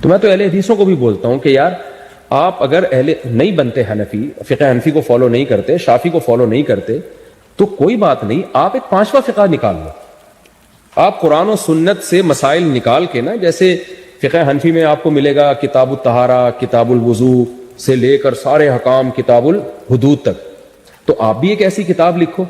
تو میں تو اہل حدیثوں کو بھی بولتا ہوں کہ یار آپ اگر اہل نہیں بنتے حنفی، فقہ حنفی کو فالو نہیں کرتے، شافعی کو فالو نہیں کرتے، تو کوئی بات نہیں، آپ ایک پانچواں فقہ نکال لو. آپ قرآن و سنت سے مسائل نکال کے نا، جیسے فقہ حنفی میں آپ کو ملے گا کتاب الطہارہ، کتاب الوضو سے لے کر سارے حکام کتاب الحدود تک، تو آپ بھی ایک ایسی کتاب لکھو.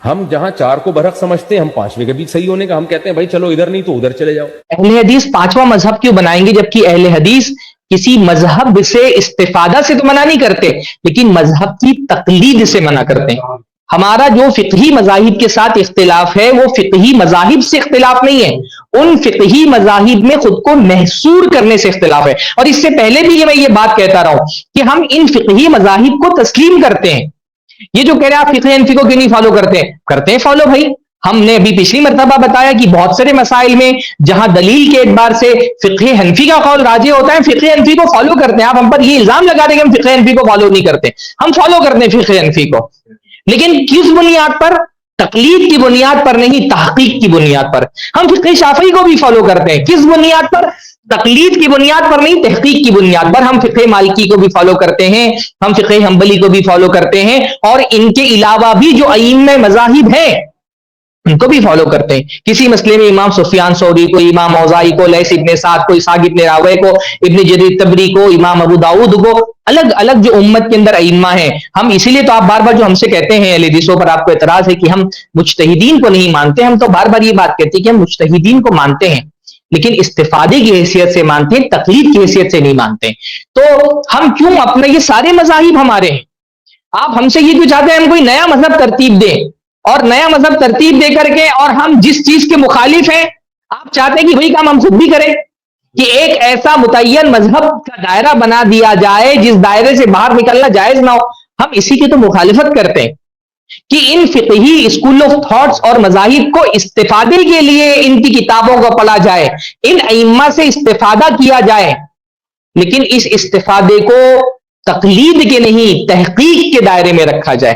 ہم جہاں چار کو برحق سمجھتے ہیں، ہم پانچویں کے بھی صحیح ہونے کا ہم کہتے ہیں بھائی چلو ادھر نہیں تو ادھر چلے جاؤ. اہل حدیث پانچواں مذہب کیوں بنائیں گے جبکہ اہل حدیث کسی مذہب سے استفادہ سے تو منع نہیں کرتے، لیکن مذہب کی تقلید سے منع کرتے ہیں. ہمارا جو فقہی مذاہب کے ساتھ اختلاف ہے وہ فقہی مذاہب سے اختلاف نہیں ہے، ان فقہی مذاہب میں خود کو محصور کرنے سے اختلاف ہے. اور اس سے پہلے بھی میں یہ بات کہتا رہا ہوں کہ ہم ان فقہی مذاہب کو تسلیم کرتے ہیں. یہ جو کہہ رہے ہیں آپ فقہ حنفی کو کیوں نہیں فالو کرتے ہیں فالو بھائی. ہم نے ابھی پچھلی مرتبہ بتایا کہ بہت سارے مسائل میں جہاں دلیل کے اعتبار سے فقہ حنفی کا قول راجح ہوتا ہے، فقہ حنفی کو فالو کرتے ہیں. آپ ہم پر یہ الزام لگا دیں کہ ہم فقہ حنفی کو فالو نہیں کرتے، ہم فالو کرتے ہیں فقہ حنفی کو، لیکن کس بنیاد پر؟ تقلید کی بنیاد پر نہیں، تحقیق کی بنیاد پر. ہم فقہ شافعی کو بھی فالو کرتے ہیں، کس بنیاد پر؟ تقلید کی بنیاد پر نہیں، تحقیق کی بنیاد پر. ہم فقہ مالکی کو بھی فالو کرتے ہیں، ہم فقہ حنبلی کو بھی فالو کرتے ہیں، اور ان کے علاوہ بھی جو ائمہ مذاہب ہیں ان کو بھی فالو کرتے ہیں. کسی مسئلے میں امام سفیان ثوری کو، امام اوزاعی کو، لیث ابن سعد کو، اسحاق ابن راہویہ کو، ابن جریر تبری کو، امام ابو داؤد کو، الگ الگ جو امت کے اندر ائمہ ہیں. ہم اسی لیے تو آپ بار بار جو ہم سے کہتے ہیں اہل حدیثوں پر آپ کو اعتراض ہے کہ ہم مجتہدین کو نہیں مانتے، ہم تو بار بار یہ بات کہتے ہیں کہ ہم مجتہدین کو مانتے ہیں لیکن استفادے کی حیثیت سے مانتے ہیں، تقلید کی حیثیت سے نہیں مانتے. تو ہم کیوں اپنے یہ سارے مذاہب ہمارے ہیں، آپ ہم سے یہ کیوں چاہتے ہیں ہم کوئی نیا مذہب ترتیب دیں، اور نیا مذہب ترتیب دے کر کے اور ہم جس چیز کے مخالف ہیں آپ چاہتے ہیں کہ وہی کام ہم خود بھی کریں، کہ ایک ایسا متعین مذہب کا دائرہ بنا دیا جائے جس دائرے سے باہر نکلنا جائز نہ ہو. ہم اسی کی تو مخالفت کرتے ہیں کہ ان فقہی اسکول آف تھاٹس اور مذاہب کو استفادے کے لیے ان کی کتابوں کو پڑھا جائے، ان ائمہ سے استفادہ کیا جائے، لیکن اس استفادے کو تقلید کے نہیں تحقیق کے دائرے میں رکھا جائے.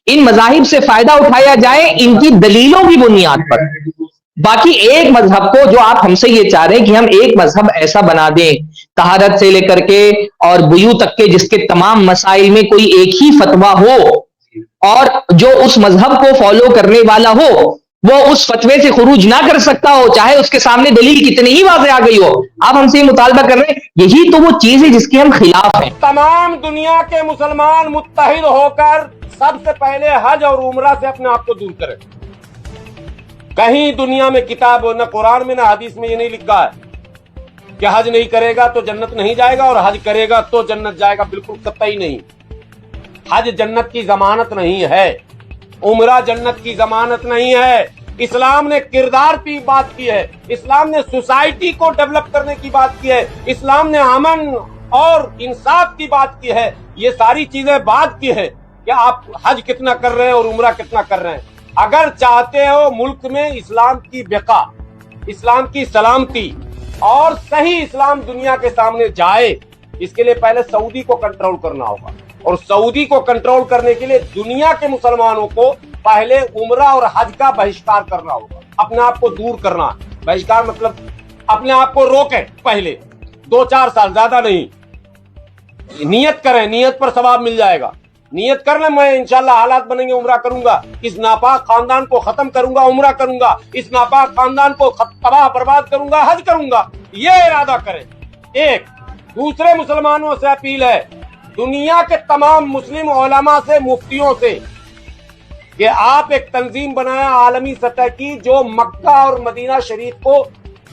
ان مذاہب سے فائدہ اٹھایا جائے ان کی دلیلوں کی بنیاد پر. باقی ایک مذہب کو جو آپ ہم سے یہ چاہ رہے ہیں کہ ہم ایک مذہب ایسا بنا دیں طہارت سے لے کر کے اور بیوع تک کے جس کے تمام مسائل میں کوئی ایک ہی فتویٰ ہو، اور جو اس مذہب کو فالو کرنے والا ہو وہ اس فتوے سے خروج نہ کر سکتا ہو چاہے اس کے سامنے دلیل کتنی ہی واضح آ گئی ہو. آپ ہم سے یہ مطالبہ کر رہے ہیں، یہی تو وہ چیز ہے جس کے ہم خلاف ہیں. تمام دنیا کے مسلمان متحد ہو کر سب سے پہلے حج اور عمرہ سے اپنے آپ کو دور کریں. کہیں دنیا میں کتاب نہ قرآن میں نہ حدیث میں یہ نہیں لکھا ہے کہ حج نہیں کرے گا تو جنت نہیں جائے گا اور حج کرے گا تو جنت جائے گا. بالکل قطعی نہیں. حج جنت کی ضمانت نہیں ہے، عمرہ جنت کی ضمانت نہیں ہے. اسلام نے کردار کی بات کی ہے، اسلام نے سوسائٹی کو ڈیولپ کرنے کی بات کی ہے، اسلام نے امن اور انصاف کی بات کی ہے. یہ ساری چیزیں بات کی ہے کہ آپ حج کتنا کر رہے ہیں اور عمرہ کتنا کر رہے ہیں. اگر چاہتے ہو ملک میں اسلام کی بقا، اسلام کی سلامتی اور صحیح اسلام دنیا کے سامنے جائے، اس کے لیے پہلے سعودی کو کنٹرول کرنا ہوگا، اور سعودی کو کنٹرول کرنے کے لیے دنیا کے مسلمانوں کو پہلے عمرہ اور حج کا بہشکار کرنا ہوگا، اپنے آپ کو دور کرنا. بہشکار مطلب اپنے آپ کو روکیں پہلے 2-4 سال، زیادہ نہیں. نیت کریں، نیت پر ثواب مل جائے گا. نیت کر لیں میں انشاءاللہ حالات بنیں گے عمرہ کروں گا، اس ناپاک خاندان کو ختم کروں گا عمرہ کروں گا، اس ناپاک خاندان کو تباہ برباد کروں گا حج کروں گا، یہ ارادہ کریں. ایک دوسرے مسلمانوں سے اپیل ہے، دنیا کے تمام مسلم علماء سے، مفتیوں سے، کہ آپ ایک تنظیم بنائیں عالمی سطح کی جو مکہ اور مدینہ شریف کو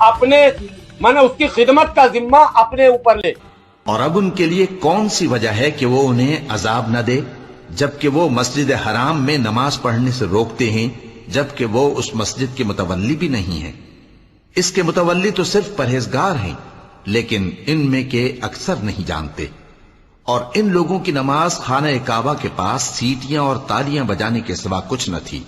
اپنے اس کی خدمت کا ذمہ اپنے اوپر لے. اور اب ان کے لیے کون سی وجہ ہے کہ وہ انہیں عذاب نہ دے جبکہ وہ مسجد حرام میں نماز پڑھنے سے روکتے ہیں، جبکہ وہ اس مسجد کے متولی بھی نہیں ہیں. اس کے متولی تو صرف پرہیزگار ہیں لیکن ان میں کے اکثر نہیں جانتے. اور ان لوگوں کی نماز خانہ کعبہ کے پاس سیٹیاں اور تالیاں بجانے کے سوا کچھ نہ تھی.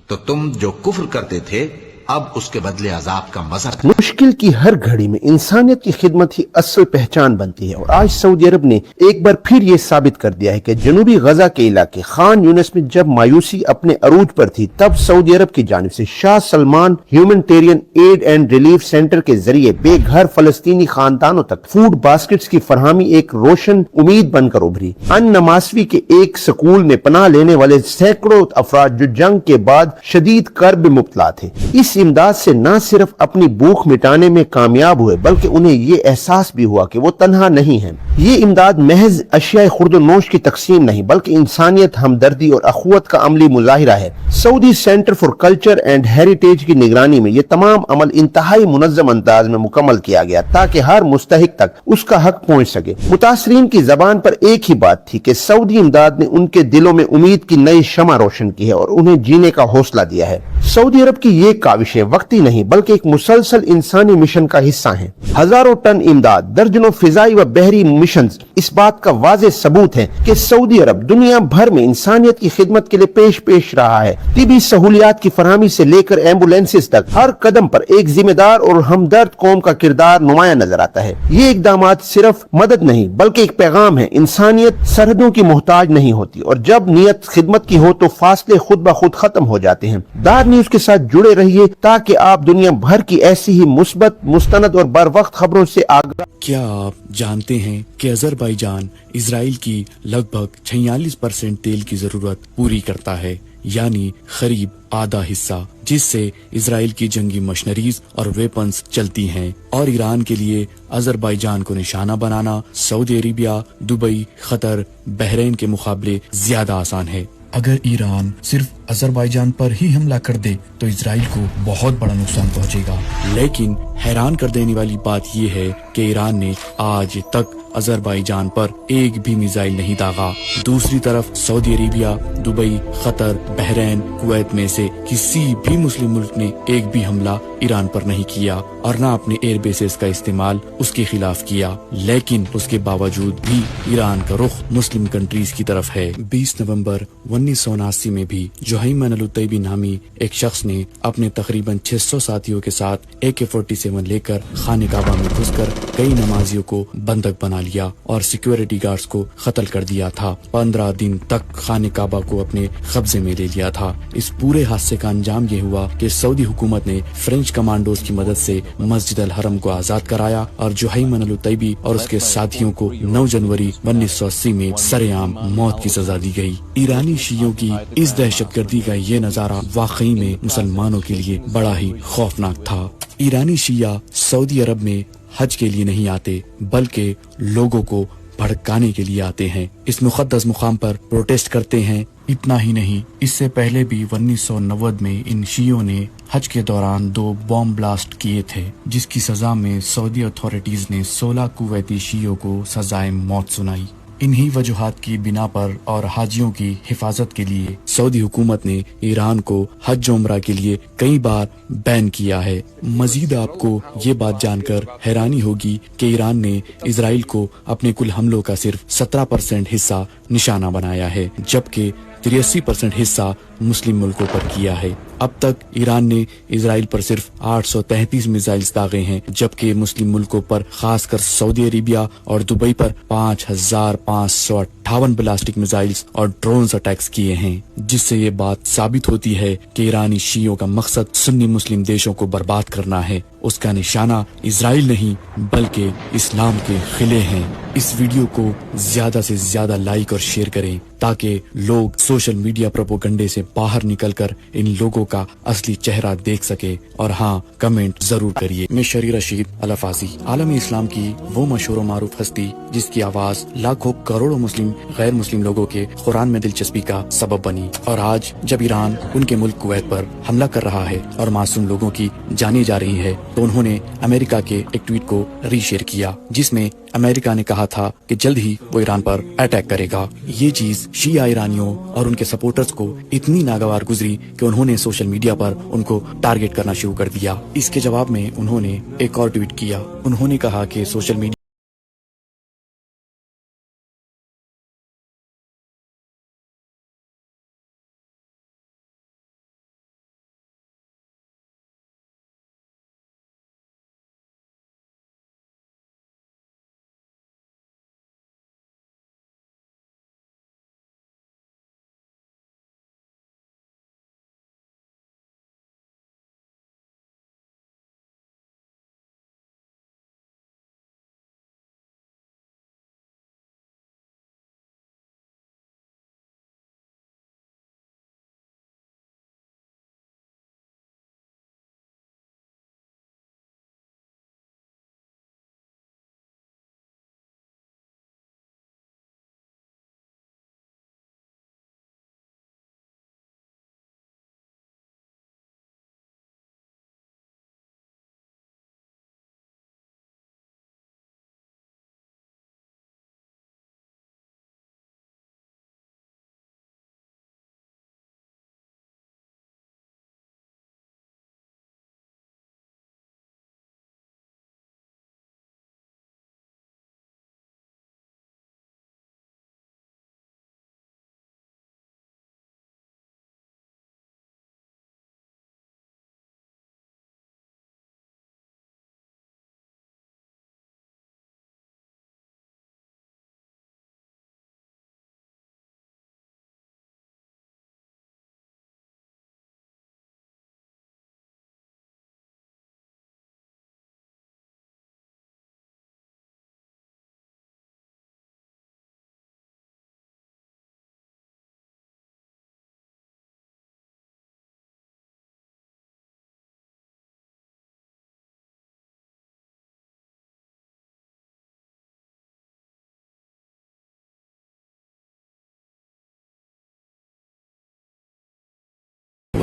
تو تم جو کفر کرتے تھے اب اس کے بدلے عذاب کا مزہ مشکل کی ہر گھڑی میں انسانیت کی خدمت ہی اصل پہچان بنتی ہے، اور آج سعودی عرب نے ایک بار پھر یہ ثابت کر دیا ہے کہ جنوبی غزہ کے علاقے خان یونس میں جب مایوسی اپنے عروج پر تھی، تب سعودی عرب کی جانب سے شاہ Salman humanitarian aid and relief centre کے ذریعے بے گھر فلسطینی خاندانوں تک فوڈ باسکٹس کی فراہمی ایک روشن امید بن کر ابھری۔ ان نماسوی کے ایک سکول میں پناہ لینے والے سینکڑوں افراد جو جنگ کے بعد شدید کرب میں مبتلا تھے، اس امداد سے نہ صرف اپنی بھوک مٹانے میں کامیاب ہوئے بلکہ انہیں یہ احساس بھی ہوا کہ وہ تنہا نہیں ہیں۔ یہ امداد محض اشیاء خورد و نوش کی تقسیم نہیں بلکہ انسانیت، ہمدردی اور اخوت کا عملی مظاہرہ ہے۔ Saudi centre for culture and heritage کی نگرانی میں یہ تمام عمل انتہائی منظم انداز میں مکمل کیا گیا تاکہ ہر مستحق تک اس کا حق پہنچ سکے۔ متاثرین کی زبان پر ایک ہی بات تھی کہ سعودی امداد نے ان کے دلوں میں امید کی نئی شمع روشن کی ہے اور انہیں جینے کا حوصلہ دیا ہے۔ سعودی عرب کی یہ کاوشیں وقتی نہیں بلکہ ایک مسلسل انسانی مشن کا حصہ ہیں۔ ہزاروں ٹن امداد، درجنوں فضائی و بحری مشنز اس بات کا واضح ثبوت ہے کہ سعودی عرب دنیا بھر میں انسانیت کی خدمت کے لیے پیش رہا ہے۔ طبی سہولیات کی فراہمی سے لے کر ایمبولینسز تک ہر قدم پر ایک ذمہ دار اور ہمدرد قوم کا کردار نمایاں نظر آتا ہے۔ یہ اقدامات صرف مدد نہیں بلکہ ایک پیغام ہے، انسانیت سرحدوں کی محتاج نہیں ہوتی، اور جب نیت خدمت کی ہو تو فاصلے خود بخود ختم ہو جاتے ہیں۔ دار نیوز کے ساتھ جڑے رہیے تاکہ آپ دنیا بھر کی ایسی ہی مثبت، مستند اور بر وقت خبروں سے آگاہ۔ کیا آپ جانتے ہیں کہ آذربائیجان اسرائیل کی لگ بھگ 46% تیل کی ضرورت پوری کرتا ہے، یعنی قریب آدھا حصہ، جس سے اسرائیل کی جنگی مشنریز اور ویپنز چلتی ہیں، اور ایران کے لیے آذربائیجان کو نشانہ بنانا سعودی عربیہ، دبئی، قطر، بحرین کے مقابلے زیادہ آسان ہے۔ اگر ایران صرف آذربائیجان پر ہی حملہ کر دے تو اسرائیل کو بہت بڑا نقصان پہنچے گا، لیکن حیران کر دینے والی بات یہ ہے کہ ایران نے آج تک آذربائیجان پر ایک بھی میزائل نہیں داغا۔ دوسری طرف سعودی عربیہ، دبئی، قطر، بحرین، کویت میں سے کسی بھی مسلم ملک نے ایک بھی حملہ ایران پر نہیں کیا اور نہ اپنے ایئر بیسز کا استعمال اس کے خلاف کیا، لیکن اس کے باوجود بھی ایران کا رخ مسلم کنٹریز کی طرف ہے۔ 20 نومبر 1979 میں بھی جوہیمن الطیبی نامی ایک شخص نے اپنے تقریباً 600 ساتھیوں کے ساتھ AK-47 لے کر خانہ کعبہ میں گھس کر کئی نمازیوں کو بندک بنا لیا اور سیکیورٹی گارڈز کو قتل کر دیا تھا۔ 15 دن تک خانہ کعبہ کو اپنے قبضے میں لے لیا تھا۔ اس پورے حادثے کا انجام یہ ہوا کہ سعودی حکومت نے فرینچ کمانڈوز کی مدد سے مسجد الحرم کو آزاد کرایا اور جوہیمن الطیبی اور اس کے ساتھیوں کو 9 جنوری 1980 میں سرعام موت کی سزا دی گئی۔ ایرانی شیعوں کی اس دہشت گردی کا یہ نظارہ واقعی میں مسلمانوں کے لیے بڑا ہی خوفناک تھا۔ ایرانی شیعہ سعودی عرب میں حج کے لیے نہیں آتے بلکہ لوگوں کو بھڑکانے کے لیے آتے ہیں، اس مقدس مقام پر پروٹیسٹ کرتے ہیں۔ اتنا ہی نہیں، اس سے پہلے بھی 1990 میں ان شیعوں نے حج کے دوران 2 بم بلاسٹ کیے تھے، جس کی سزا میں سعودی اتھارٹیز نے 16 کویتی شیعوں کو سزائے موت سنائی۔ انہی وجوہات کی بنا پر اور حاجیوں کی حفاظت کے لیے سعودی حکومت نے ایران کو حج عمرہ کے لیے کئی بار بین کیا ہے۔ مزید آپ کو یہ بات جان کر حیرانی ہوگی کہ ایران نے اسرائیل کو اپنے کل حملوں کا صرف 17% حصہ نشانہ بنایا ہے، جبکہ 83% حصہ مسلم ملکوں پر کیا ہے۔ اب تک ایران نے اسرائیل پر صرف 833 میزائلز داغے ہیں، جبکہ مسلم ملکوں پر خاص کر سعودی عربیہ اور دبئی پر 5558 بلاسٹک میزائلز اور ڈرونز اٹیکس کیے ہیں، جس سے یہ بات ثابت ہوتی ہے کہ ایرانی شیعوں کا مقصد سنی مسلم دیشوں کو برباد کرنا ہے۔ اس کا نشانہ اسرائیل نہیں بلکہ اسلام کے قلعے ہیں۔ اس ویڈیو کو زیادہ سے زیادہ لائک اور شیئر کریں تاکہ لوگ سوشل میڈیا پروپیگنڈے سے باہر نکل کر ان لوگوں کا اصلی چہرہ دیکھ سکے، اور ہاں، کمنٹ ضرور کریے۔ میں شری رشید الفاظی، عالم اسلام کی وہ مشہور و معروف ہستی جس کی آواز لاکھوں کروڑوں مسلم غیر مسلم لوگوں کے قرآن میں دلچسپی کا سبب بنی، اور آج جب ایران ان کے ملک کویت پر حملہ کر رہا ہے اور معصوم لوگوں کی جانیں جا رہی ہے تو انہوں نے امریکہ کے ایک ٹویٹ کو ری شیئر کیا جس میں امریکہ نے کہا تھا کہ جلد ہی وہ ایران پر اٹیک کرے گا۔ یہ چیز شیعہ ایرانیوں اور ان کے سپورٹرز کو اتنی ناگوار گزری کہ انہوں نے سوشل میڈیا پر ان کو ٹارگٹ کرنا شروع کر دیا۔ اس کے جواب میں انہوں نے ایک اور ٹویٹ کیا۔ انہوں نے کہا کہ سوشل میڈیا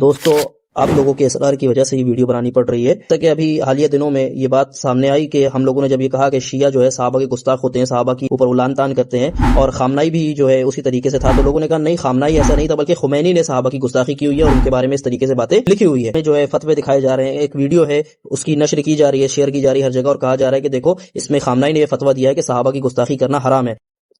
دوستو، آپ لوگوں کے اصرار کی وجہ سے یہ ویڈیو بنانی پڑ رہی ہے، تاکہ ابھی حالیہ دنوں میں یہ بات سامنے آئی کہ ہم لوگوں نے جب یہ کہا کہ شیعہ جو ہے صحابہ کے گستاخ ہوتے ہیں، صحابہ کی اوپر اولان تان کرتے ہیں، اور خامنائی بھی جو ہے اسی طریقے سے تھا، تو لوگوں نے کہا نہیں، خامنائی ایسا نہیں تھا، بلکہ خمینی نے صحابہ کی گستاخی کی ہوئی ہے اور ان کے بارے میں اس طریقے سے باتیں لکھی ہوئی ہے، جو ہے فتوے دکھائے جا رہے ہیں۔ ایک ویڈیو ہے، اس کی نشر کی جا رہی ہے، شیئر کی جا رہی ہے ہر جگہ، اور کہا جا رہا ہے کہ دیکھو اس میں خامنائی نے یہ فتویٰ دیا ہے کہ صحابہ کی گستاخی کرنا حرام ہے۔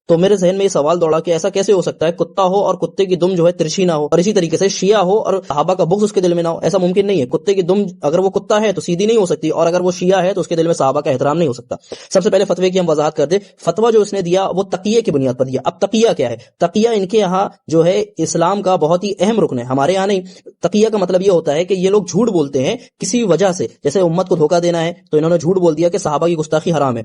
تو میرے ذہن میں یہ سوال دوڑا کہ ایسا کیسے ہو سکتا ہے، کتا ہو اور کتے کی دم جو ہے ترچھی نہ ہو، اور اسی طریقے سے شیعہ ہو اور صحابہ کا بغض اس کے دل میں نہ ہو؟ ایسا ممکن نہیں ہے۔ کتے کی دم اگر وہ کتا ہے تو سیدھی نہیں ہو سکتی، اور اگر وہ شیعہ ہے تو اس کے دل میں صحابہ کا احترام نہیں ہو سکتا۔ سب سے پہلے فتوے کی ہم وضاحت کر دیں۔ فتویٰ جو اس نے دیا وہ تقیہ کی بنیاد پر دیا۔ اب تقیہ کیا ہے؟ تقیہ ان کے یہاں جو ہے اسلام کا بہت ہی اہم رکن ہے، ہمارے یہاں نہیں۔ تقیہ کا مطلب یہ ہوتا ہے کہ یہ لوگ جھوٹ بولتے ہیں کسی وجہ سے، جیسے امت کو دھوکہ دینا ہے تو انہوں نے جھوٹ بول دیا کہ صحابہ کی گستاخی حرام ہے،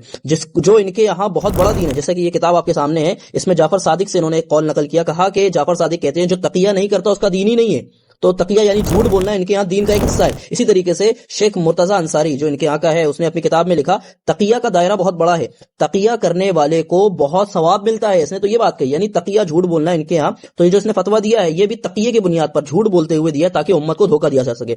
جو ان کے یہاں بہت بڑا دین ہے۔ جیسے کہ یہ کتاب آپ کے سامنے ہے، اس میں جعفر صادق سے انہوں نے ایک قول نقل کیا، کہا کہ جعفر صادق کہتے ہیں جو تقیہ نہیں کرتا اس کا دین ہی نہیں ہے۔ تو تقیہ یعنی جھوٹ بولنا ان کے ہاں دین کا ایک حصہ ہے۔ اسی طریقے سے شیخ مرتضی انصاری جو ان کے یہاں کا ہے، اس نے اپنی کتاب میں لکھا تقیہ کا دائرہ بہت بڑا ہے، تقیہ کرنے والے کو بہت ثواب ملتا ہے۔ اس نے تو یہ بات کہی، یعنی تقیہ جھوٹ بولنا ان کے یہاں، تو یہ جو اس نے فتویٰ دیا ہے یہ بھی تقیہ کی بنیاد پر جھوٹ بولتے ہوئے دیا تاکہ امت کو دھوکہ دیا جا سکے۔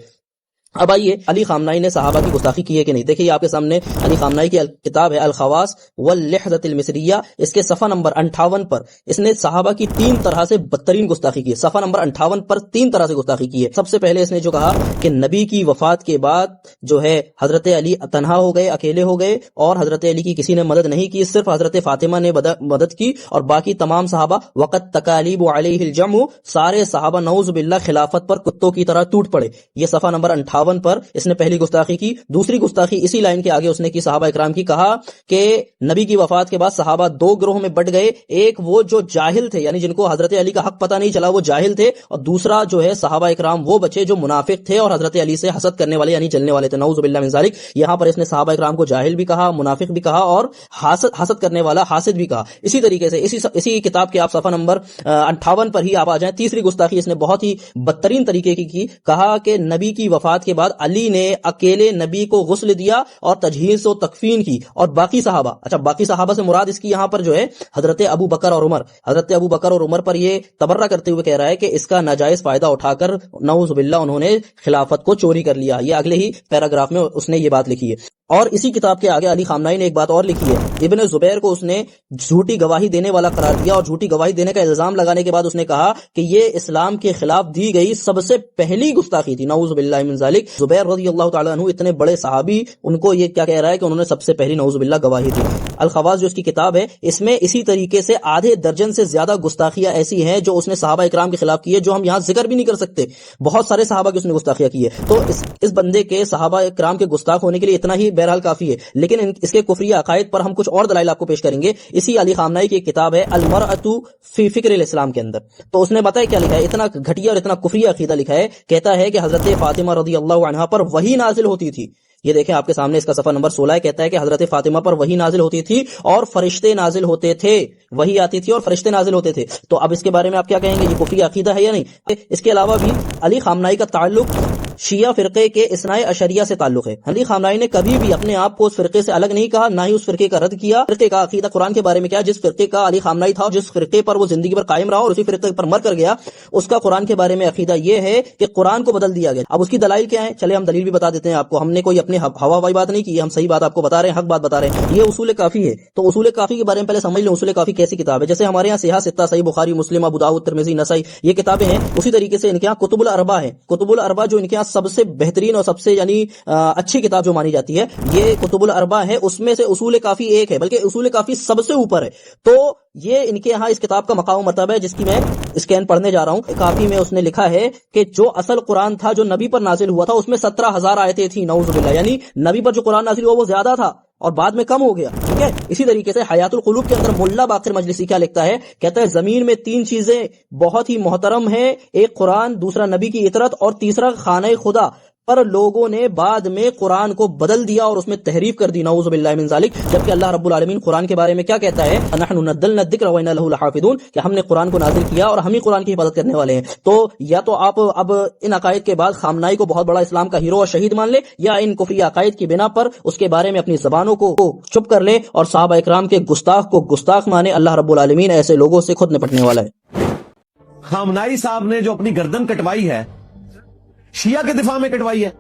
اب آئیے، علی خامنائی نے صحابہ کی گستاخی کی ہے کہ نہیں؟ دیکھیے آپ کے سامنے علی خامنائی کی کتاب ہے الخواص واللحظۃ المصریہ، اس کے صفحہ نمبر 58 پر اس نے صحابہ کی 3 طرح سے بدترین گستاخی کی ہے۔ صفحہ نمبر 58 پر 3 طرح سے گستاخی کی ہے۔ سب سے پہلے اس نے جو کہا کہ نبی کی وفات کے بعد جو ہے حضرت علی تنہا ہو گئے، اکیلے ہو گئے، اور حضرت علی کی کسی نے مدد نہیں کی، صرف حضرت فاطمہ نے مدد کی، اور باقی تمام صحابہ وقت تکالیب علیہ الجمع، سارے صحابہ نعوذ باللہ خلافت پر کتوں کی طرح ٹوٹ پڑے۔ یہ صفحہ نمبر 58 پر اس نے پہلی گستاخی کی۔ دوسری گستاخی اسی لائن کے آگے اس نے کی صحابہ اکرام کی، کہا کہ نبی کی وفات کے بعد صحابہ 2 گروہ میں بٹ گئے، ایک وہ جو جاہل تھے، یعنی جن کو حضرت علی کا حق پتہ نہیں چلا، وہ جاہل تھے، اور دوسرا جو ہے صحابہ اکرام وہ بچے جو منافق تھے اور حضرت علی سے حسد کرنے والے یعنی جلنے والے تھے، نعوذ باللہ من ذالک۔ یہاں پر اس نے صحابہ اکرام کو جاہل بھی کہا، منافق بھی کہا، اور حسد کرنے والا حاسد بھی کہا۔ اسی طریقے سے اسی کتاب کے آپ صفحہ نمبر 58 پر ہی آپ آ جائیں، تیسری گستاخی اس نے بہت ہی بدترین طریقے کی، کہا کہ نبی کی وفات کے بعد علی نے اکیلے نبی کو غسل دیا اور تجہیز و تکفین کی، اور باقی صحابہ، اچھا باقی صحابہ سے مراد اس کی یہاں پر جو ہے حضرت ابو بکر اور عمر، حضرت ابو بکر اور عمر پر یہ تبرہ کرتے ہوئے کہہ رہا ہے کہ اس کا ناجائز فائدہ اٹھا کر نعوذ باللہ انہوں نے خلافت کو چوری کر لیا۔ یہ اگلے ہی پیراگراف میں اس نے یہ بات لکھی ہے۔ اور اسی کتاب کے آگے علی خامنائی نے ایک بات اور لکھی ہے، ابن زبیر کو اس نے جھوٹی گواہی دینے والا قرار دیا، اور جھوٹی گواہی دینے کا الزام لگانے کے بعد اس نے کہا کہ یہ اسلام کے خلاف دی گئی سب سے پہلی گستاخی تھی، نعوذ باللہ من ذالک۔ زبیر رضی اللہ تعالیٰ عنہ اتنے بڑے صحابی، ان کو یہ کیا کہہ رہا ہے کہ انہوں نے سب سے پہلی نعوذ باللہ گواہی دی۔ الخواص جو اس کی کتاب ہے، اس میں اسی طریقے سے آدھے درجن سے زیادہ گستاخیاں ایسی ہیں جو اس نے صحابہ اکرام کے خلاف کی ہے، جو ہم یہاں ذکر بھی نہیں کر سکتے۔ بہت سارے صحابہ کی اس نے گستاخیاں کی ہے، تو اس بندے کے صحابہ اکرام کے گستاخ ہونے کے لیے اتنا ہی بہرحال کافی ہے، لیکن اس کے کفری عقائد پر ہم کچھ اور دلائل آپ کو پیش کریں گے۔ اسی علی خامنائی کی ایک کتاب ہے المرأۃ فی فکر الاسلام کے اندر، تو اس نے بتایا کیا لکھا ہے، اتنا گھٹیا اور اتنا کفری عقیدہ لکھا ہے۔ کہتا ہے کہ حضرت فاطمہ رضی اللہ عنہا پر وحی نازل ہوتی تھی، یہ دیکھیں آپ کے سامنے اس کا صفحہ نمبر 16 ہے، کہتا ہے کہ حضرت فاطمہ پر وحی نازل ہوتی تھی اور فرشتے نازل ہوتے تھے، وحی آتی تھی اور فرشتے نازل ہوتے تھے۔ تو اب اس کے بارے میں آپ کیا کہیں گے، یہ کفری عقیدہ ہے یا نہیں؟ اس کے علاوہ بھی علی خامنائی کا تعلق شیعہ فرقے کے اثنائے عشریہ سے تعلق ہے۔ علی خامنائی نے کبھی بھی اپنے آپ کو اس فرقے سے الگ نہیں کہا، نہ ہی اس فرقے کا رد کیا۔ فرقے کا عقیدہ قرآن کے بارے میں کیا، جس فرقے کا علی خامنائی تھا، جس فرقے پر وہ زندگی پر قائم رہا اور اسی فرقے پر مر کر گیا، اس کا قرآن کے بارے میں عقیدہ یہ ہے کہ قرآن کو بدل دیا گیا۔ اب اس کی دلائل کیا ہیں، چلے ہم دلیل بھی بتا دیتے ہیں آپ کو، ہم نے کوئی اپنے ہوا وائی بات نہیں کی، ہم صحیح بات آپ کو بتا رہے ہیں، حق بات بتا رہے ہیں۔ یہ اصول کافی ہے، تو اصول کافی کے بارے میں پہلے سمجھ لیں اصول کافی کیسی کتاب ہے۔ جیسے ہمارے یہاں صحیح ستہ، صحیح بخاری، مسلم، ابو داؤد، ترمذی، نسائی، یہ کتابیں ہیں، اسی طریقے سے ان کے یہاں کتب الاربع ہے۔ کتب الاربع جو ان کے یہاں سب سے بہترین اور سب سے یعنی اچھی کتاب جو مانی جاتی ہے، یہ کتب الاربع ہے، اس میں سے اصول کافی ایک ہے، بلکہ اصول کافی سب سے اوپر ہے۔ تو یہ ان کے یہاں اس کتاب کا مقام و مرتبہ ہے، جس کی میں اسکین پڑھنے جا رہا ہوں۔ کافی میں اس نے لکھا ہے کہ جو اصل قرآن تھا جو نبی پر نازل ہوا تھا، اس میں 17,000 آیتیں تھیں، نعوذ باللہ، یعنی نبی پر جو قرآن نازل ہوا وہ زیادہ تھا اور بعد میں کم ہو گیا، ٹھیک ہے۔ اسی طریقے سے حیات القلوب کے اندر ملا باقر مجلسی کیا لکھتا ہے، کہتا ہے زمین میں 3 چیزیں بہت ہی محترم ہیں، ایک قرآن، دوسرا نبی کی اطرت، اور تیسرا خانہ خدا، پر لوگوں نے بعد میں قرآن کو بدل دیا اور اس میں تحریف کر دی، نعوذ باللہ من ذالک۔ جبکہ اللہ رب العالمین قرآن کے بارے میں کیا کہتا ہے، نحن نزلنا الذکر وإنا له لحافظون، کہ ہم نے قرآن کو نازل کیا اور ہم ہی قرآن کی حفاظت کرنے والے ہیں۔ تو یا تو آپ اب ان عقائد کے بعد خامنائی کو بہت بڑا اسلام کا ہیرو اور شہید مان لے، یا ان کفری عقائد کی بنا پر اس کے بارے میں اپنی زبانوں کو چپ کر لے اور صحابہ اکرام کے گستاخ کو گستاخ مانے۔ اللہ رب العالمین ایسے لوگوں سے خود نپٹنے والا ہے۔ خامنائی صاحب نے جو اپنی گردن کٹوائی ہے شیعہ کے دفاع میں کٹوائی ہے؟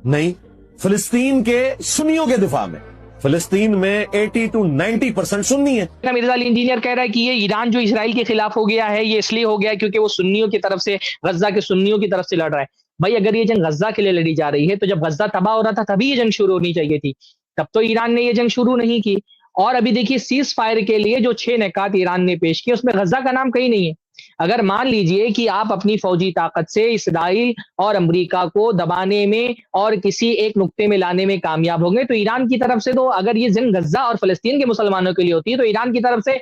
نہیں، فلسطین کے سنیوں کے دفاع میں. فلسطین میں 80 to 90% سنی ہے. مرزا علی انجینئر کہہ رہا ہے کہ یہ ایران جو اسرائیل کے خلاف ہو گیا ہے یہ اس لیے ہو گیا کیونکہ وہ سنیوں کی طرف سے، غزہ کے سنیوں کی طرف سے لڑ رہا ہے. بھائی اگر یہ جنگ غزہ کے لیے لڑی جا رہی ہے تو جب غزہ تباہ ہو رہا تھا تبھی یہ جنگ شروع ہونی چاہیے تھی. تب تو ایران نے یہ جنگ شروع نہیں کی. اور ابھی دیکھیے سیز فائر کے لیے جو 6 نکات ایران نے پیش کیے اس میں غزہ کا نام کہیں نہیں ہے. اگر مان لیجئے کہ آپ اپنی فوجی طاقت سے اسرائیل اور امریکہ کو دبانے میں اور کسی ایک نقطے میں لانے میں کامیاب ہوں گے تو ایران کی طرف سے تو اگر یہ جنگ غزہ اور فلسطین کے مسلمانوں کے لیے ہوتی ہے تو ایران کی طرف سے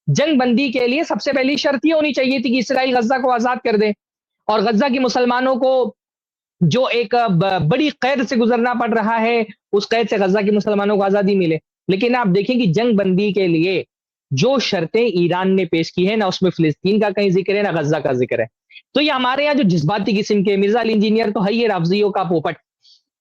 جنگ بندی کے لیے سب سے پہلی شرط یہ ہونی چاہیے تھی کہ اسرائیل غزہ کو آزاد کر دے اور غزہ کے مسلمانوں کو جو ایک بڑی قید سے گزرنا پڑ رہا ہے اس قید سے غزہ کے مسلمانوں کو آزادی ملے. لیکن آپ دیکھیں کہ جنگ بندی کے لیے جو شرطیں ایران نے پیش کی ہیں نہ اس میں فلسطین کا کہیں ذکر ہے نہ غزہ کا ذکر ہے. تو یہ ہمارے یہاں جو جذباتی قسم کے مرزا علی انجینئر تو ہے یہ رافضیوں کا پوپٹ.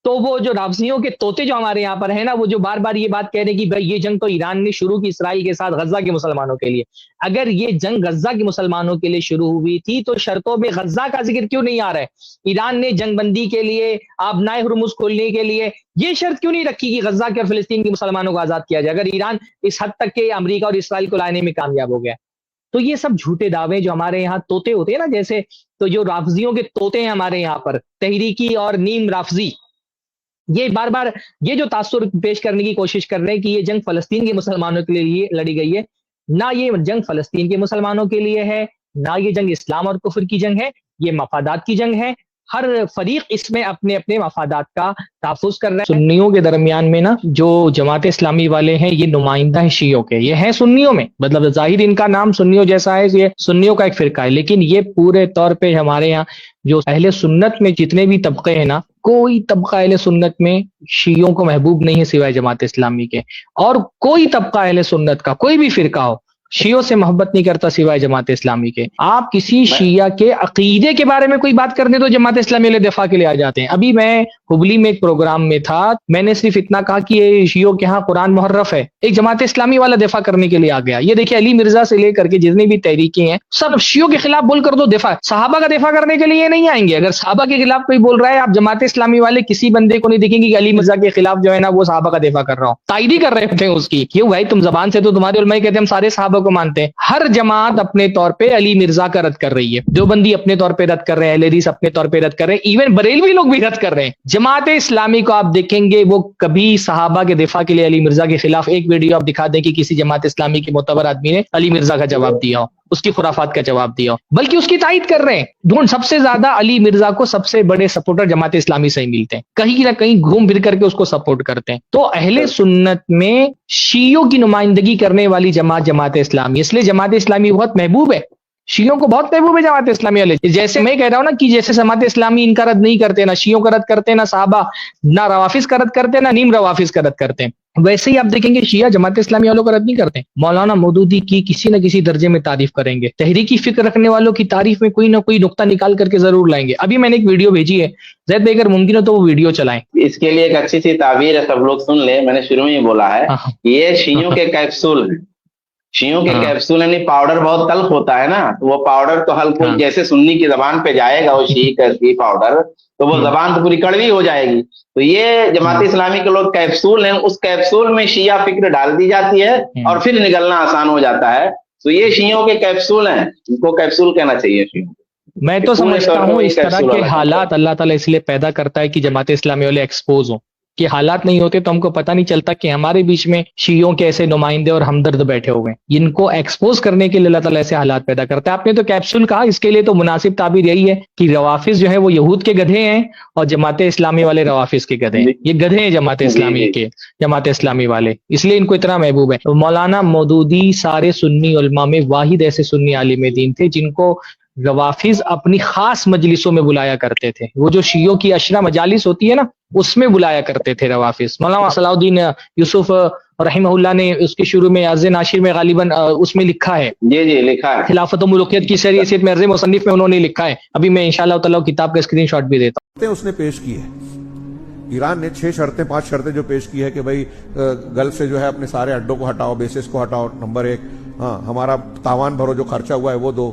تو وہ جو رافضیوں کے طوطے جو ہمارے یہاں پر ہیں نا وہ جو بار بار یہ بات کہہ رہے ہیں کہ بھائی یہ جنگ تو ایران نے شروع کی اسرائیل کے ساتھ غزہ کے مسلمانوں کے لیے. اگر یہ جنگ غزہ کے مسلمانوں کے لیے شروع ہوئی تھی تو شرطوں میں غزہ کا ذکر کیوں نہیں آ رہا ہے؟ ایران نے جنگ بندی کے لیے آبنائے ہرمز کھولنے کے لیے یہ شرط کیوں نہیں رکھی کہ غزہ کے اور فلسطین کے مسلمانوں کو آزاد کیا جائے اگر ایران اس حد تک کہ امریکہ اور اسرائیل کو لانے میں کامیاب ہو گیا؟ تو یہ سب جھوٹے دعوے جو ہمارے یہاں طوطے ہوتے ہیں نا جیسے، تو جو رافضیوں کے طوطے ہیں ہمارے یہاں پر تحریکی اور نیم رافضی، یہ بار بار یہ جو تاثر پیش کرنے کی کوشش کر رہے ہیں کہ یہ جنگ فلسطین کے مسلمانوں کے لیے لڑی گئی ہے. نہ یہ جنگ فلسطین کے مسلمانوں کے لیے ہے، نہ یہ جنگ اسلام اور کفر کی جنگ ہے، یہ مفادات کی جنگ ہے. ہر فریق اس میں اپنے اپنے مفادات کا تحفظ کر رہا ہے. سنیوں کے درمیان میں نا جو جماعت اسلامی والے ہیں یہ نمائندہ ہیں شیعوں کے، یہ ہیں سنیوں میں، مطلب ظاہر ان کا نام سنیوں جیسا ہے، یہ سنیوں کا ایک فرقہ ہے، لیکن یہ پورے طور پہ ہمارے یہاں جو اہل سنت میں جتنے بھی طبقے ہیں نا کوئی طبقہ اہل سنت میں شیعوں کو محبوب نہیں ہے سوائے جماعت اسلامی کے. اور کوئی طبقہ اہل سنت کا کوئی بھی فرقہ ہو شیعوں سے محبت نہیں کرتا سوائے جماعت اسلامی کے. آپ کسی شیعہ کے عقیدے کے بارے میں کوئی بات کرنے تو جماعت اسلامی والے دفاع کے لیے آ جاتے ہیں. ابھی میں ہبلی میں ایک پروگرام میں تھا، میں نے صرف اتنا کہا کہ یہ شیعوں کے ہاں قرآن محرف ہے، ایک جماعت اسلامی والا دفاع کرنے کے لیے آ گیا. یہ دیکھیں علی مرزا سے لے کر کے جتنی بھی تحریکیں ہیں سب شیعوں کے خلاف بول کر دو دفاع، صحابہ کا دفاع کرنے کے لیے نہیں آئیں گے. اگر صحابہ کے خلاف کوئی بول رہا ہے آپ جماعت اسلامی والے کسی بندے کو نہیں دیکھیں گے کہ علی مرزا کے خلاف جو ہے نا وہ صحابہ کا دفاع کر رہا ہوں، تائید ہی کر رہے تھے اس کی. کیوں بھائی تم زبان سے تو تمہارے علماء کہتے ہیں ہم سارے صحابہ کو مانتے ہیں. ہر جماعت اپنے طور پہ علی مرزا کا رد کر رہی ہے، دیوبندی اپنے طور پہ رد کر رہے ہیں، اہل حدیث اپنے طور پہ رد کر رہے ہیں، ایون بریلوی لوگ بھی رد کر رہے ہیں. جماعت اسلامی کو آپ دیکھیں گے وہ کبھی صحابہ کے دفاع کے لیے علی مرزا کے خلاف ایک ویڈیو آپ دکھا دیں کہ کسی جماعت اسلامی کے معتبر آدمی نے علی مرزا کا جواب دیا ہو، اس کی خرافات کا جواب دیا ہو، بلکہ اس کی تائید کر رہے ہیں. ڈھونڈ سب سے زیادہ علی مرزا کو سب سے بڑے سپورٹر جماعت اسلامی سے ہی ملتے ہیں، کہیں نہ کہیں گھوم پھر کر کے اس کو سپورٹ کرتے ہیں. تو اہل سنت میں شیعوں کی نمائندگی کرنے والی جماعت اسلامی، اس لیے جماعت اسلامی بہت محبوب ہے، شیعوں کو بہت محبوب ہے جماعت اسلامی والے. جیسے میں کہہ رہا ہوں نا کہ جیسے جماعت اسلامی ان کا رد نہیں کرتے، نہ شیعوں کا رد کرتے، نہ صحابہ، نہ روافظ کا رد کرتے، نہ نیم روافظ کا رد کرتے ہیں، ویسے ہی آپ دیکھیں گے شیعہ جماعت اسلامی والوں کا رد نہیں کرتے. مولانا مودودی کی کسی نہ کسی درجے میں تعریف کریں گے، تحریکی فکر رکھنے والوں کی تعریف میں کوئی نہ کوئی نقطہ نکال کر کے ضرور لائیں گے. ابھی میں نے ایک ویڈیو بھیجی ہے، زید بھائی اگر ممکن ہو تو وہ ویڈیو چلائیں. اس کے لیے ایک اچھی سی تعبیر ہے، سب لوگ سن لیں، میں نے شروع میں ہی بولا ہے، یہ شیعوں کے کیپسول ہیں. شیعوں کے کیپسول یعنی پاؤڈر بہت تلخ ہوتا ہے نا، وہ پاؤڈر تو ہلکا جیسے سنی کی زبان پہ جائے گا وہ شیعہ کا پاؤڈر تو وہ زبان تو پوری کڑوی ہو جائے گی. تو یہ جماعت اسلامی کے لوگ کیپسول ہیں، اس کیپسول میں شیعہ فکر ڈال دی جاتی ہے اور پھر نکلنا آسان ہو جاتا ہے. تو یہ شیعوں کے کیپسول ہیں، ان کو کیپسول کہنا چاہیے شیعوں. میں تو سمجھتا ہوں اس طرح کے حالات اللہ تعالیٰ اس لیے پیدا کرتا ہے کہ جماعت اسلامی والے ایکسپوز ہوں، کہ حالات نہیں ہوتے تو ہم کو پتہ نہیں چلتا کہ ہمارے بیچ میں شیعوں کے ایسے نمائندے اور ہمدرد بیٹھے ہوئے ہیں. ان کو ایکسپوز کرنے کے لیے اللہ تعالیٰ ایسے حالات پیدا کرتا ہے. آپ نے تو کیپسول کہا، اس کے لیے تو مناسب تعبیر یہی ہے کہ روافظ جو ہے وہ یہود کے گدھے ہیں اور جماعت اسلامی والے روافظ کے گدھے ہیں. یہ گدھے ہیں جماعت اسلامی کے، جماعت اسلامی والے، اس لیے ان کو اتنا محبوب ہے. مولانا مودودی سارے سنی علماء میں واحد ایسے سنی عالم دین تھے جن کو روافظ اپنی خاص مجلسوں میں بلایا کرتے تھے. وہ جو شیعوں کی عشرہ مجالس ہوتی ہے نا اس میں بلایا کرتے تھے روافظ. مولانا صلاح الدین یوسف رحمہ اللہ نے اس کے شروع میں عرض ناشر میں غالباً اس میں لکھا ہے، جی لکھا ہے، خلافت و ملوکیت کی سری حیثیت میں عرض مصنف میں انہوں نے لکھا ہے. ابھی میں انشاءاللہ تعالیٰ کتاب کا اسکرین شاٹ بھی دیتا ہوں. اس نے پیش کی ہے، ایران نے 5 شرطیں جو پیش کی ہے کہ بھائی گلف سے جو ہے اپنے سارے اڈوں کو ہٹاؤ، بیسز کو ہٹاؤ، نمبر 1 ہاں ہمارا تاوان بھرو، جو خرچہ ہوا ہے وہ دو،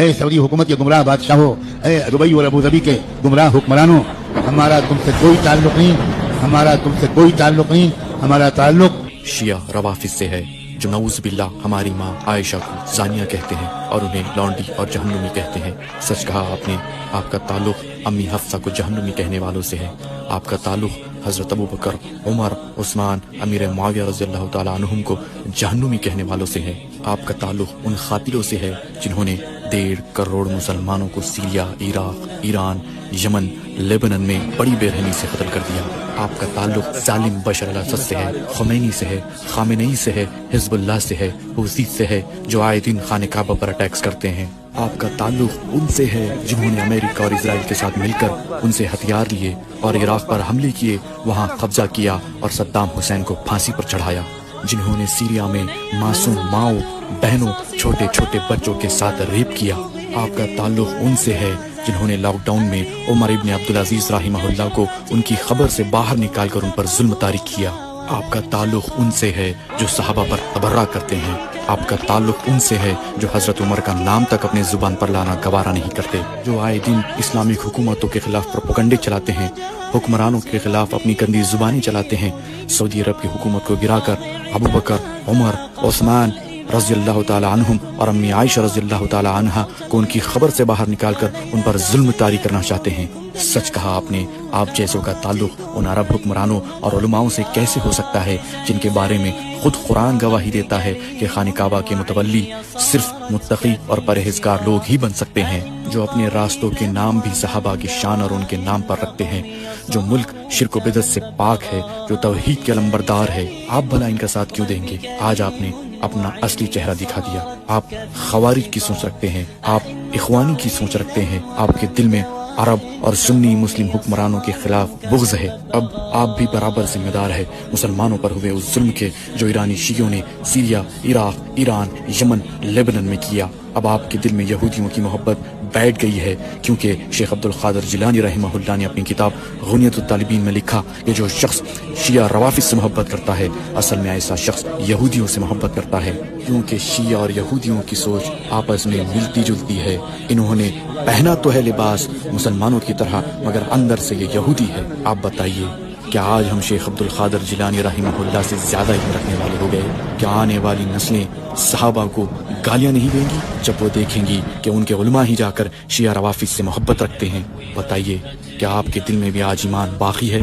اے سعودی حکومت کے گمراہ بادشاہوں، اے دبئی اور ابوظبی کے گمراہ حکمرانوں، ہمارا تم سے کوئی تعلق نہیں، ہمارا تم سے کوئی تعلق نہیں، ہمارا تعلق شیعہ روافظ سے ہے، جو نعوذ باللہ ہماری ماں عائشہ کو زانیہ کہتے ہیں اور انہیں لونڈی اور جہنمی کہتے ہیں۔ سچ کہا آپ نے، آپ کا تعلق امی حفصہ کو جہنمی کہنے والوں سے ہے، آپ کا تعلق حضرت ابوبکر، عمر، عثمان، امیر معاویہ رضی اللہ تعالیٰ عنہم کو جہنمی کہنے والوں سے ہے، آپ کا تعلق ان قاتلوں سے ہے جنہوں نے 1.5 کروڑ مسلمانوں کو سیریا، عراق، ایران، یمن، لیبنان میں بڑی بے رحمی سے قتل کر دیا۔ آپ کا تعلق ظالم بشر الاسد سے ہے، خمینی سے ہے، خامنئی سے ہے، حزب اللہ سے ہے، حوثی سے ہے جو آئے دن خانہ کعبہ پر اٹیکس کرتے ہیں۔ آپ کا تعلق ان سے ہے جنہوں نے امریکہ اور اسرائیل کے ساتھ مل کر ان سے ہتھیار لیے اور عراق پر حملے کیے، وہاں قبضہ کیا اور صدام حسین کو پھانسی پر چڑھایا، جنہوں نے سیریا میں معصوم ماؤں، بہنوں، چھوٹے چھوٹے بچوں کے ساتھ ریپ کیا۔ آپ کا تعلق ان سے ہے جنہوں نے لاک ڈاؤن میں عمر ابن عبدالعزیز رحمہ اللہ کو ان کی خبر سے باہر نکال کر ان پر ظلم طاری کیا۔ آپ کا تعلق ان سے ہے جو صحابہ پر تبرہ کرتے ہیں۔ آپ کا تعلق ان سے ہے جو حضرت عمر کا نام تک اپنے زبان پر لانا گوارا نہیں کرتے، جو آئے دن اسلامک حکومتوں کے خلاف پروپیگنڈے چلاتے ہیں، حکمرانوں کے خلاف اپنی گندی زبانی چلاتے ہیں، سعودی عرب کی حکومت کو گرا کر ابوبکر، عمر، عثمان رضی اللہ تعالیٰ عنہم اور امی عائشہ رضی اللہ تعالیٰ عنہا کو ان کی خبر سے باہر نکال کر ان پر ظلم طاری کرنا چاہتے ہیں۔ سچ کہا آپ نے، آپ جیسوں کا تعلق ان عرب حکمرانوں اور علماؤں سے کیسے ہو سکتا ہے جن کے بارے میں خود قرآن گواہی دیتا ہے کہ خانہ کعبہ کے متولی صرف متقی اور پرہیزگار لوگ ہی بن سکتے ہیں، جو اپنے راستوں کے نام بھی صحابہ کی شان اور ان کے نام پر رکھتے ہیں، جو ملک شرک و بدعت سے پاک ہے، جو توحید کے علمبردار ہے۔ آپ بھلا ان کا ساتھ کیوں دیں گے؟ آج آپ نے اپنا اصلی چہرہ دکھا دیا۔ آپ خوارج کی سوچ رکھتے ہیں، آپ اخوانی کی سوچ رکھتے ہیں، آپ کے دل میں عرب اور سنی مسلم حکمرانوں کے خلاف بغض ہے۔ اب آپ بھی برابر ذمہ دار ہے مسلمانوں پر ہوئے اس ظلم کے جو ایرانی شیعوں نے سیریا، عراق، ایران، یمن، لیبنان میں کیا۔ اب آپ کے دل میں یہودیوں کی محبت بیٹھ گئی ہے، کیونکہ شیخ عبد القادر جیلانی رحمہ اللہ نے اپنی کتاب غنیت الطالبین میں لکھا کہ جو شخص شیعہ روافظ سے محبت کرتا ہے اصل میں ایسا شخص یہودیوں سے محبت کرتا ہے، کیونکہ شیعہ اور یہودیوں کی سوچ آپس میں ملتی جلتی ہے۔ انہوں نے پہنا تو ہے لباس مسلمانوں کی طرح، مگر اندر سے یہ یہودی ہے۔ آپ بتائیے، کیا آج ہم شیخ عبد القادر جیلانی رحمہ اللہ سے زیادہ علم رکھنے والے ہو گئے؟ کیا آنے والی نسلیں صحابہ کو گالیاں نہیں دیں گی جب وہ دیکھیں گی کہ ان کے علماء ہی جا کر شیعہ روافظ سے محبت رکھتے ہیں؟ بتائیے، کیا آپ کے دل میں بھی آج ایمان باقی ہے؟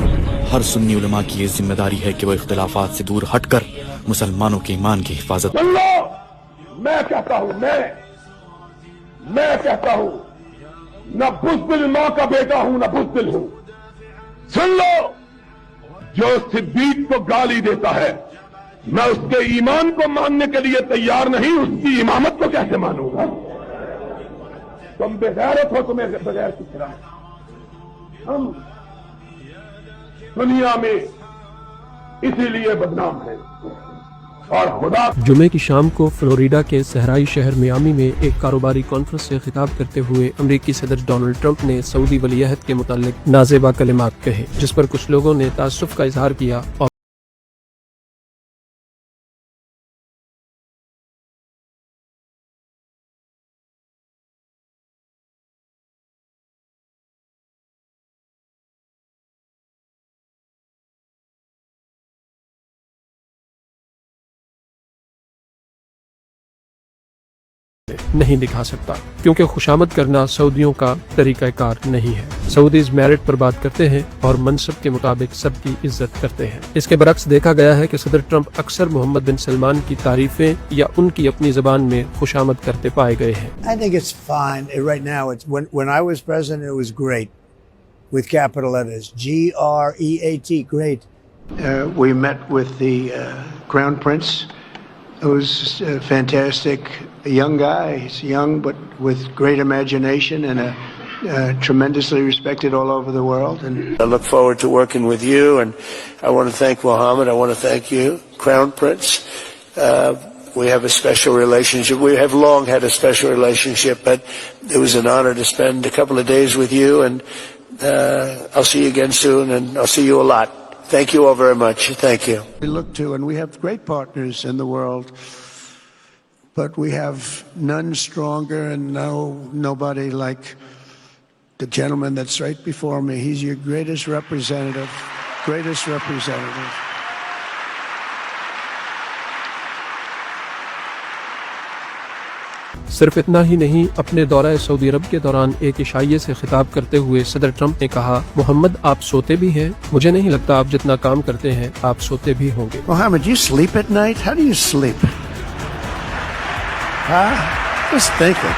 ہر سنی علماء کی یہ ذمہ داری ہے کہ وہ اختلافات سے دور ہٹ کر مسلمانوں کے ایمان کی حفاظت۔ میں کہتا ہوں، میں کہتا ہوں، نہ بزدل ماں کا بیٹا ہوں، نہ بزدل ہوں۔ سن لو، جو صدیق کو گالی دیتا ہے میں اس کے ایمان کو ماننے کے لیے تیار نہیں، اس کی امامت کو کیسے مانوں گا؟ تم بغیرت ہو، تمہیں بغیر کچھ رہا۔ ہم دنیا میں اسی لیے بدنام ہیں اور خدا۔ جمعے کی شام کو فلوریڈا کے صحرائی شہر میامی میں ایک کاروباری کانفرنس سے خطاب کرتے ہوئے امریکی صدر ڈونلڈ ٹرمپ نے سعودی ولی عہد کے متعلق نازیبا کلمات کہے، جس پر کچھ لوگوں نے تعصب کا اظہار کیا اور نہیں دکھا سکتا، کیونکہ خوشامد کرنا سعودیوں کا طریقہ کار نہیں ہے۔ سعودیز میرٹ پر بات کرتے ہیں اور منصب کے مطابق سب کی عزت کرتے ہیں۔ اس کے برعکس دیکھا گیا ہے کہ صدر ٹرمپ اکثر محمد بن سلمان کی تعریفیں یا ان کی اپنی زبان میں خوشامد کرتے پائے گئے ہیں۔ I think it's fine. Right now, when I was president, it was great, with capital letters, G-R-E-A-T, great. We met with the Crown Prince. It was fantastic. A young guy. He's young, but with great imagination and tremendously respected all over the world. And I look forward to working with you. And I want to thank Mohammed. I want to thank you, Crown Prince. We have a special relationship. We have long had a special relationship, but it was an honor to spend a couple of days with you. And I'll see you again soon, and I'll see you a lot. Thank you all very much. Thank you. We look to, and we have great partners in the world. but we have none stronger and nobody like the gentleman that's right before me. He's your greatest representative, greatest representative. صرف اتنا ہی نہیں، اپنے دورہ سعودی عرب کے دوران ایک عشائیے سے خطاب کرتے ہوئے صدر ٹرمپ نے کہا، محمد آپ سوتے بھی ہیں؟ مجھے نہیں لگتا آپ جتنا کام کرتے ہیں آپ سوتے بھی ہوں گے۔ Mohammed, you sleep at night? How do you sleep? Huh? Just think it.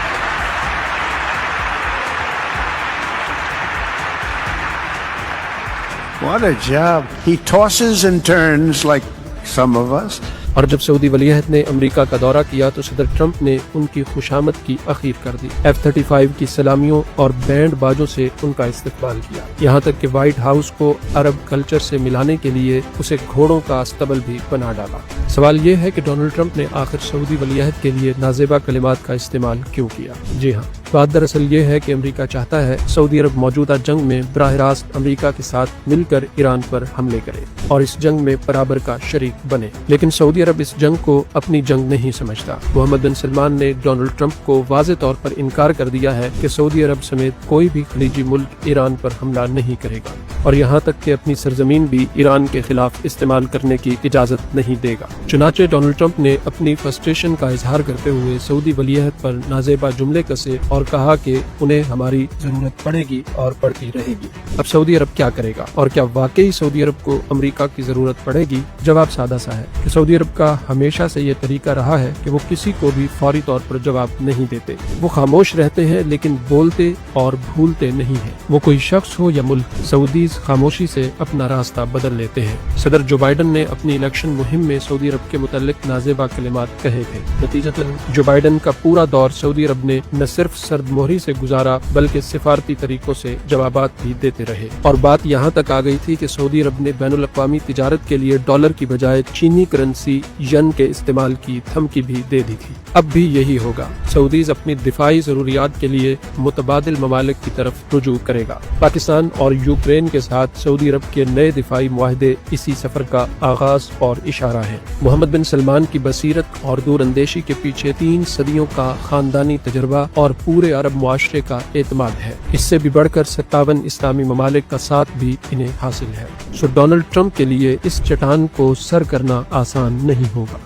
What a job. He tosses and turns like some of us. اور جب سعودی ولی عہد نے امریکہ کا دورہ کیا تو صدر ٹرمپ نے ان کی خوشامد کی اخیر کر دی۔ F-35 کی سلامیوں اور بینڈ باجوں سے ان کا استقبال کیا، یہاں تک کہ وائٹ ہاؤس کو عرب کلچر سے ملانے کے لیے اسے گھوڑوں کا استبل بھی بنا ڈالا۔ سوال یہ ہے کہ ڈونلڈ ٹرمپ نے آخر سعودی ولی عہد کے لیے نازیبا کلمات کا استعمال کیوں کیا؟ جی ہاں، بات دراصل یہ ہے کہ امریکہ چاہتا ہے سعودی عرب موجودہ جنگ میں براہ راست امریکہ کے ساتھ مل کر ایران پر حملے کرے اور اس جنگ میں برابر کا شریک بنے، لیکن سعودی عرب اس جنگ کو اپنی جنگ نہیں سمجھتا۔ محمد بن سلمان نے ڈونلڈ ٹرمپ کو واضح طور پر انکار کر دیا ہے کہ سعودی عرب سمیت کوئی بھی خلیجی ملک ایران پر حملہ نہیں کرے گا، اور یہاں تک کہ اپنی سرزمین بھی ایران کے خلاف استعمال کرنے کی اجازت نہیں دے گا۔ چنانچہ ڈونلڈ ٹرمپ نے اپنی فرسٹریشن کا اظہار کرتے ہوئے سعودی ولی عہد پر نازیبا جملے کسے اور کہا کہ انہیں ہماری ضرورت پڑے گی اور پڑتی رہے گی۔ اب سعودی عرب کیا کرے گا، اور کیا واقعی سعودی عرب کو امریکہ کی ضرورت پڑے گی؟ جواب سادہ سا ہے کہ سعودی عرب کا ہمیشہ سے یہ طریقہ رہا ہے کہ وہ کسی کو بھی فوری طور پر جواب نہیں دیتے، وہ خاموش رہتے ہیں لیکن بولتے اور بھولتے نہیں ہیں۔ وہ کوئی شخص ہو یا ملک، سعودیز خاموشی سے اپنا راستہ بدل لیتے ہیں۔ صدر جو بائیڈن نے اپنی الیکشن مہم میں سعودی عرب کے متعلق نازیبا کلمات کہے تھے، نتیجتاً جو بائیڈن کا پورا دور سعودی عرب نے نہ صرف سرد مہری سے گزارا بلکہ سفارتی طریقوں سے جوابات بھی دیتے رہے، اور بات یہاں تک آ گئی تھی کہ سعودی عرب نے بین الاقوامی تجارت کے لیے ڈالر کی بجائے چینی کرنسی ین کے استعمال کی دھمکی بھی دے دی تھی۔ اب بھی یہی ہوگا، سعودیز اپنی دفاعی ضروریات کے لیے متبادل ممالک کی طرف رجوع کرے گا۔ پاکستان اور یوکرین کے ساتھ سعودی عرب کے نئے دفاعی معاہدے اسی سفر کا آغاز اور اشارہ ہیں۔ محمد بن سلمان کی بصیرت اور دور اندیشی کے پیچھے 3 صدیوں کا خاندانی تجربہ اور پورے عرب معاشرے کا اعتماد ہے، اس سے بھی بڑھ کر 57 اسلامی ممالک کا ساتھ بھی انہیں حاصل ہے۔ سو ڈونلڈ ٹرمپ کے لیے اس چٹان کو سر کرنا آسان نہیں ہوگا۔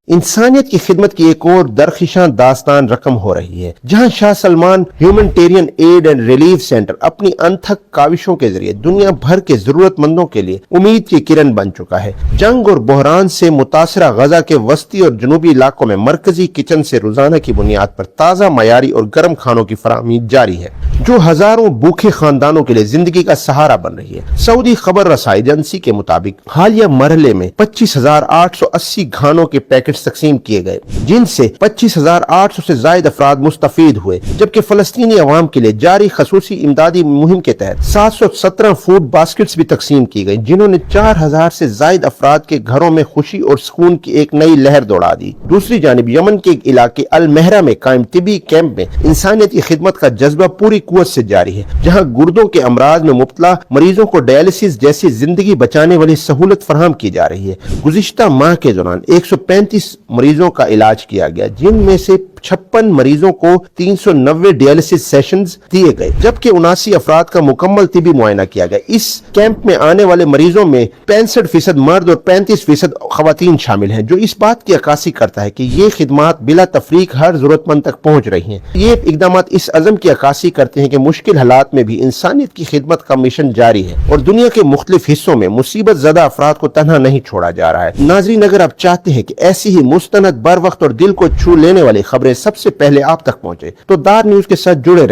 انسانیت کی خدمت کی ایک اور درخشاں داستان رقم ہو رہی ہے، جہاں شاہ Salman humanitarian aid and relief centre اپنی انتھک کاوشوں کے ذریعے دنیا بھر کے ضرورت مندوں کے لیے امید کی کرن بن چکا ہے۔ جنگ اور بحران سے متاثرہ غزہ کے وسطی اور جنوبی علاقوں میں مرکزی کچن سے روزانہ کی بنیاد پر تازہ معیاری اور گرم کھانوں کی فراہمی جاری ہے، جو ہزاروں بھوکے خاندانوں کے لیے زندگی کا سہارا بن رہی ہے۔ سعودی خبر رساں ایجنسی کے مطابق حالیہ مرحلے میں 25,880 کھانوں کے پیکٹ تقسیم کیے گئے، جن سے 25,800 سے زائد افراد مستفید ہوئے، جبکہ فلسطینی عوام کے لیے جاری خصوصی امدادی مہم کے تحت 717 فوڈ باسکٹس بھی تقسیم کی گئی، جنہوں نے 4,000 سے زائد افراد کے گھروں میں خوشی اور سکون کی ایک نئی لہر دوڑا دی۔ دوسری جانب یمن کے علاقے المہرہ میں قائم طبی کیمپ میں انسانیتی خدمت کا جذبہ پوری قوت سے جاری ہے، جہاں گردوں کے امراض میں مبتلا مریضوں کو ڈائلسس جیسی زندگی بچانے والی سہولت فراہم کی جا رہی ہے۔ گزشتہ ماہ کے دوران 135 مریضوں کا علاج کیا گیا، جن میں سے 56 مریضوں کو 390 ڈیالسس سیشنز دیے گئے، جبکہ 79 افراد کا مکمل طبی معائنہ کیا گیا۔ اس کیمپ میں آنے والے مریضوں میں 65% مرد اور 35% خواتین شامل ہیں، جو اس بات کی عکاسی کرتا ہے کہ یہ خدمات بلا تفریق ہر ضرورت مند تک پہنچ رہی ہیں۔ یہ اقدامات اس عزم کی عکاسی کرتے ہیں کہ مشکل حالات میں بھی انسانیت کی خدمت کا مشن جاری ہے اور دنیا کے مختلف حصوں میں مصیبت زدہ افراد کو تنہا نہیں چھوڑا جا رہا ہے۔ ناظرین، اگر آپ چاہتے ہیں کہ ایسی ہی مستند، بر وقت اور دل کو چھو لینے والی خبریں سب سے پہلے آپ تک پہنچے تو دار نیوز کے ساتھ جڑے رہیے۔